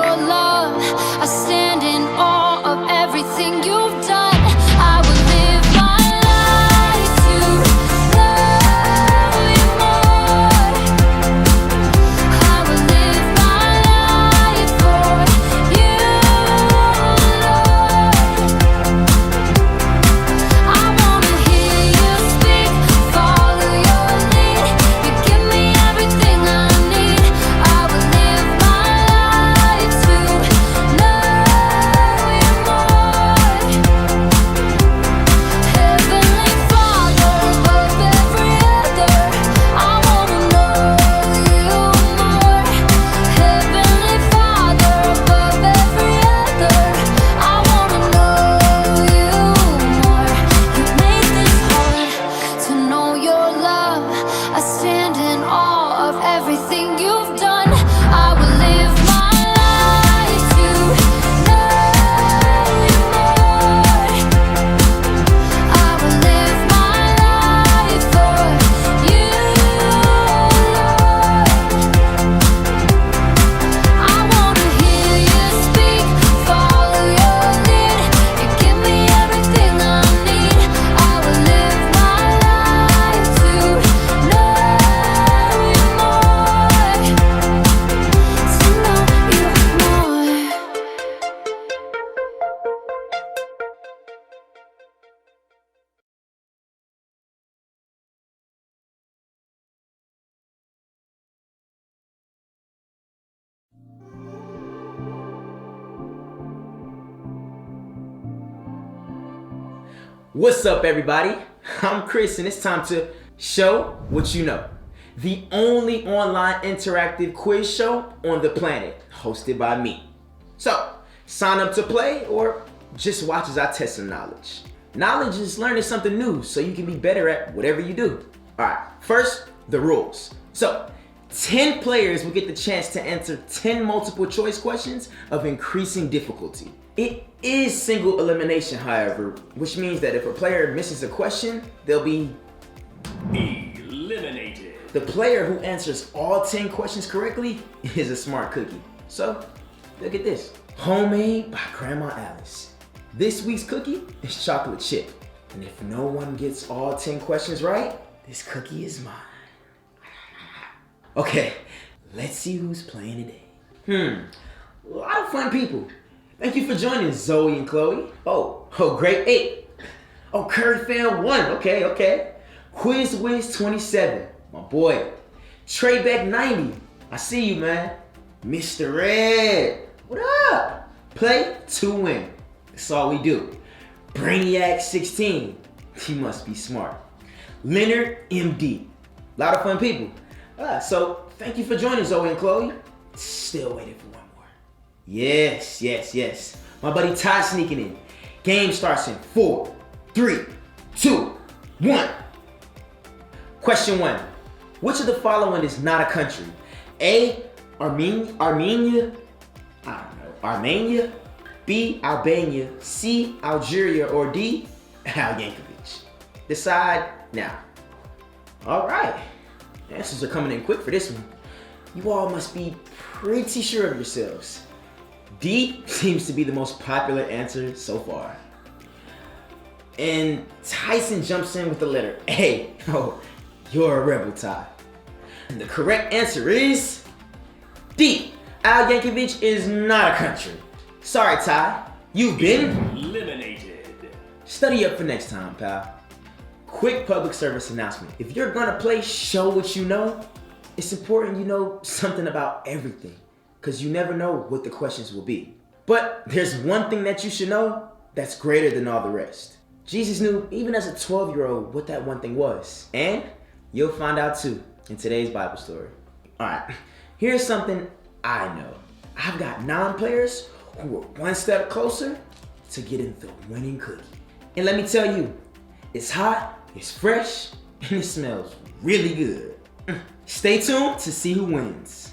your love. I stand in awe of everything you've done. I will live my life to love you more. I will live my life for you, Lord. I wanna hear you speak, follow your lead. You give me everything I need. I will live my life to love you more. Heavenly Father, above every other, I wanna know you more. Heavenly Father, above every other, I wanna know you more. You made this hard to know your love. I stand in awe of everything you've done. I will live my life to love you more. I will live my life for you, Lord. I wanna hear you speak, follow your lead. You give me everything I need. I will live my life to love you more, to know you more. What's up, everybody? I'm Chris, and it's time to Show What You Know, the only online interactive quiz show on the planet, hosted by me. So, sign up to play or just watch as I test some knowledge. Knowledge is learning something new so you can be better at whatever you do. Alright, first, the rules. So, 10 players will get the chance to answer 10 multiple choice questions of increasing difficulty. It is single elimination, however, which means that if a player misses a question, they'll be eliminated. the player who answers all 10 questions correctly is a smart cookie. So, look at this. Homemade by Grandma Alice. This week's cookie is chocolate chip. And if no one gets all 10 questions right, this cookie is mine. Okay, let's see who's playing today. A lot of fun people. Thank you for joining, Zoe and Chloe. Oh, grade 8. Oh, Curry Fan 1. Okay. Quiz Wiz 27. My boy. Treybeck 90. I see you, man. Mr. Red. What up? Play to win. That's all we do. Brainiac 16. He must be smart. Leonard MD. A lot of fun people. So thank you for joining, Zoe and Chloe. Still waiting for one more. Yes. My buddy Ty sneaking in. Game starts in 4, 3, 2, 1. Question 1. Which of the following is not a country? A, Armenia? I don't know. Armenia? B, Albania? C, Algeria? Or D, Al Yankovic? Decide now. All right. Answers are coming in quick for this one. You all must be pretty sure of yourselves. D seems to be the most popular answer so far. And Tyson jumps in with the letter A. Oh, you're a rebel, Ty. And the correct answer is D. Al Yankovic is not a country. Sorry, Ty. You've been eliminated. Study up for next time, pal. Quick public service announcement. If you're gonna play Show What You Know, it's important you know something about everything, because you never know what the questions will be. But there's one thing that you should know that's greater than all the rest. Jesus knew, even as a 12-year-old, what that one thing was. And you'll find out too in today's Bible story. Alright, here's something I know. I've got 9 players who are one step closer to getting the winning cookie. And let me tell you, it's hot, it's fresh, and it smells really good. Stay tuned to see who wins.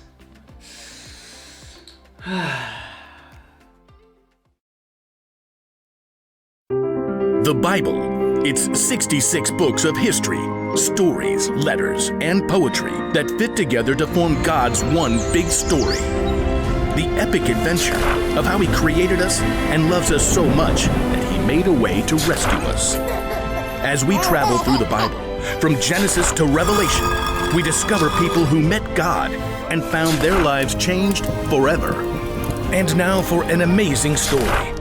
The Bible. It's 66 books of history, stories, letters, and poetry that fit together to form God's one big story. the epic adventure of how He created us and loves us so much that He made a way to rescue us. As we travel through the Bible, from Genesis to Revelation, we discover people who met God and found their lives changed forever. And now for an amazing story,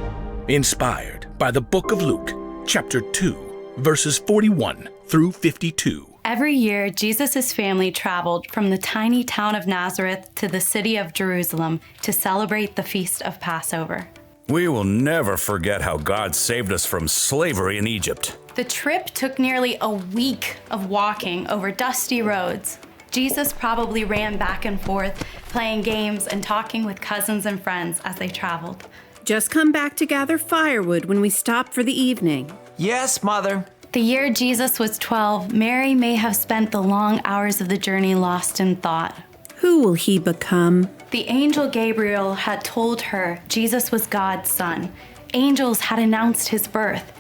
inspired by the book of Luke, chapter 2, verses 41 through 52. Every year, Jesus' family traveled from the tiny town of Nazareth to the city of Jerusalem to celebrate the feast of Passover. We will never forget how God saved us from slavery in Egypt. The trip took nearly a week of walking over dusty roads. Jesus probably ran back and forth, playing games and talking with cousins and friends as they traveled. Just come back to gather firewood when we stop for the evening. Yes, Mother. The year Jesus was 12, Mary may have spent the long hours of the journey lost in thought. Who will he become? The angel Gabriel had told her Jesus was God's son. Angels had announced his birth.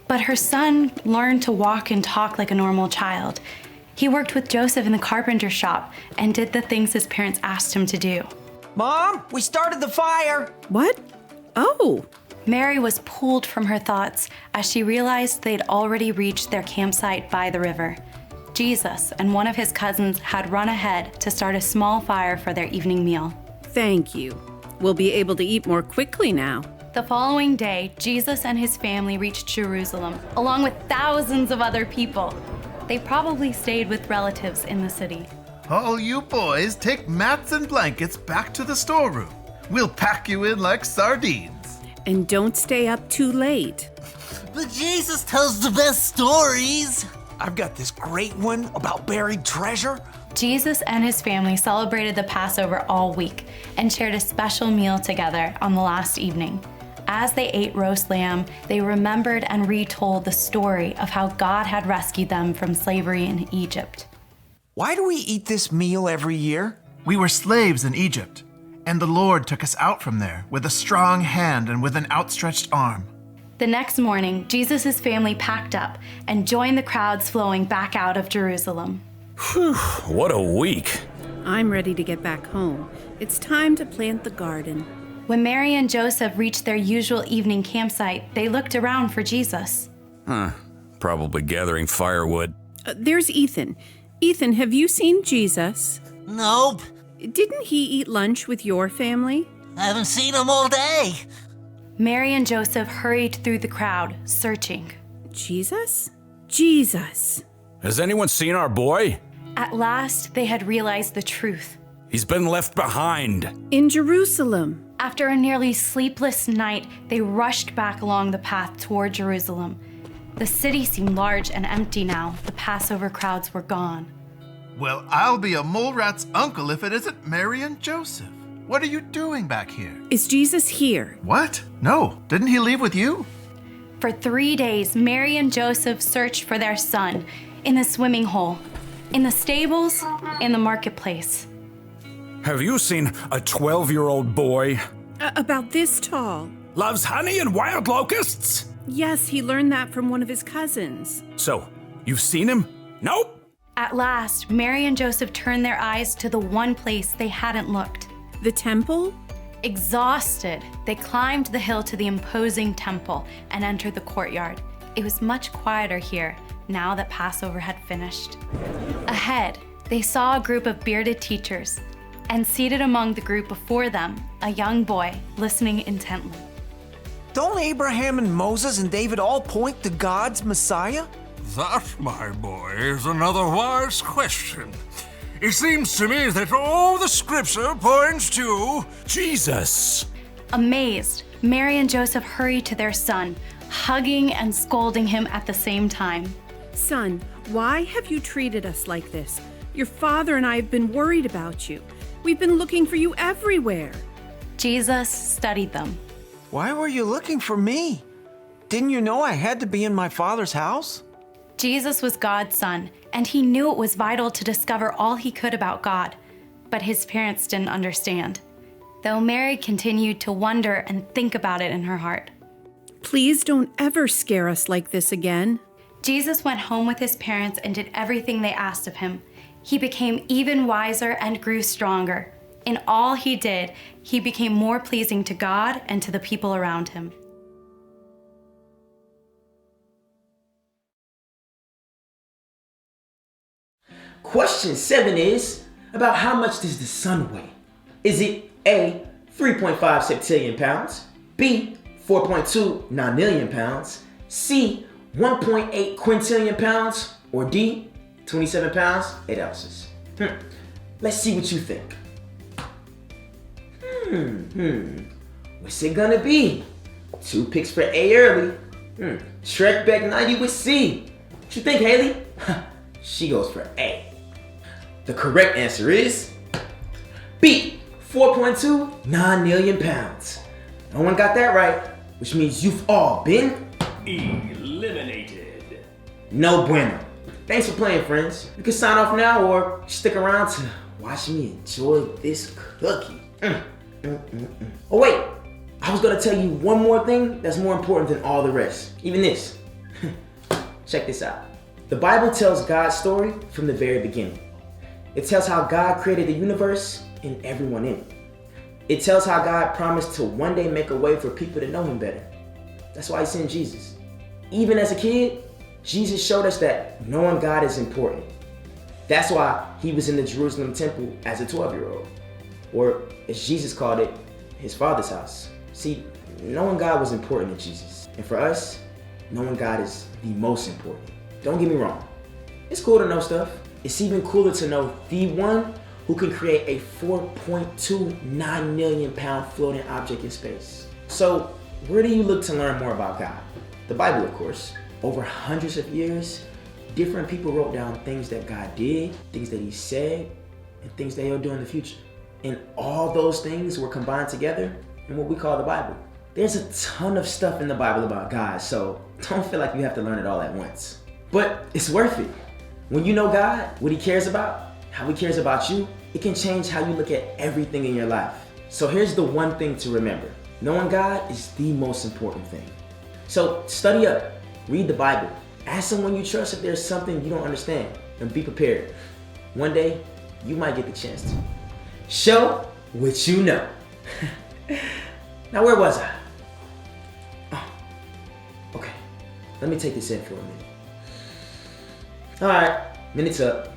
But her son learned to walk and talk like a normal child. He worked with Joseph in the carpenter shop and did the things his parents asked him to do. Mom, we started the fire. What? Oh, Mary was pulled from her thoughts as she realized they'd already reached their campsite by the river. Jesus and one of his cousins had run ahead to start a small fire for their evening meal. thank you. We'll be able to eat more quickly now. The following day, Jesus and his family reached Jerusalem, along with thousands of other people. They probably stayed with relatives in the city. All you boys take mats and blankets back to the storeroom. We'll pack you in like sardines. And don't stay up too late. But Jesus tells the best stories. I've got this great one about buried treasure. Jesus and his family celebrated the Passover all week and shared a special meal together on the last evening. As they ate roast lamb, they remembered and retold the story of how God had rescued them from slavery in Egypt. Why do we eat this meal every year? We were slaves in Egypt, and the Lord took us out from there with a strong hand and with an outstretched arm. The next morning, Jesus' family packed up and joined the crowds flowing back out of Jerusalem. What a week. I'm ready to get back home. It's time to plant the garden. When Mary and Joseph reached their usual evening campsite, they looked around for Jesus. Probably gathering firewood. There's Ethan. Ethan, have you seen Jesus? Nope. Didn't he eat lunch with your family? I haven't seen him all day. Mary and Joseph hurried through the crowd, searching. Jesus? Jesus. Has anyone seen our boy? At last, they had realized the truth. He's been left behind. In Jerusalem. After a nearly sleepless night, they rushed back along the path toward Jerusalem. The city seemed large and empty now. The Passover crowds were gone. Well, I'll be a mole rat's uncle if it isn't Mary and Joseph. What are you doing back here? Is Jesus here? What? No, didn't he leave with you? For 3 days, Mary and Joseph searched for their son in the swimming hole, in the stables, in the marketplace. Have you seen a 12-year-old boy? About this tall. Loves honey and wild locusts? Yes, he learned that from one of his cousins. So, you've seen him? Nope. At last, Mary and Joseph turned their eyes to the one place they hadn't looked. The temple? Exhausted, they climbed the hill to the imposing temple and entered the courtyard. It was much quieter here, now that Passover had finished. Ahead, they saw a group of bearded teachers, and seated among the group before them, a young boy listening intently. Don't Abraham and Moses and David all point to God's Messiah? That, my boy, is another wise question. It seems to me that all the scripture points to Jesus. Amazed, Mary and Joseph hurried to their son, hugging and scolding him at the same time. Son, why have you treated us like this? Your father and I have been worried about you. We've been looking for you everywhere. Jesus studied them. Why were you looking for me? Didn't you know I had to be in my Father's house? Jesus was God's son, and he knew it was vital to discover all he could about God, but his parents didn't understand, though Mary continued to wonder and think about it in her heart. Please don't ever scare us like this again. Jesus went home with his parents and did everything they asked of him. He became even wiser and grew stronger. In all he did, he became more pleasing to God and to the people around him. Question 7 is about how much does the sun weigh? Is it A, 3.5 septillion pounds, B, 4.2 nonillion pounds, C, 1.8 quintillion pounds, or D, 27 pounds, 8 ounces? Let's see what you think. What's it gonna be? 2 picks for A early. Shrekback 90 with C. What you think, Haley? She goes for A. The correct answer is B, 4.2 nonillion pounds. No one got that right, which means you've all been Eliminated. no bueno. Thanks for playing, friends. You can sign off now or stick around to watch me enjoy this cookie. Oh wait, I was gonna tell you one more thing that's more important than all the rest. Even this. Check this out. The Bible tells God's story from the very beginning. It tells how God created the universe and everyone in it. It tells how God promised to one day make a way for people to know him better. That's why he sent Jesus. Even as a kid, Jesus showed us that knowing God is important. That's why he was in the Jerusalem temple as a 12-year-old. Or as Jesus called it, his father's house. See, knowing God was important to Jesus. And for us, knowing God is the most important. Don't get me wrong. It's cool to know stuff. It's even cooler to know the one who can create a 4.29 million pound floating object in space. So where do you look to learn more about God? The Bible, of course. Over hundreds of years, different people wrote down things that God did, things that he said, and things that he'll do in the future. And all those things were combined together in what we call the Bible. There's a ton of stuff in the Bible about God, so don't feel like you have to learn it all at once. But it's worth it. When you know God, what he cares about, how he cares about you, it can change how you look at everything in your life. So here's the one thing to remember. Knowing God is the most important thing. So study up, read the Bible, ask someone you trust if there's something you don't understand, and be prepared. One day, you might get the chance to show what you know. Now where was I? Oh, okay, let me take this in for a minute. All right, minute's up.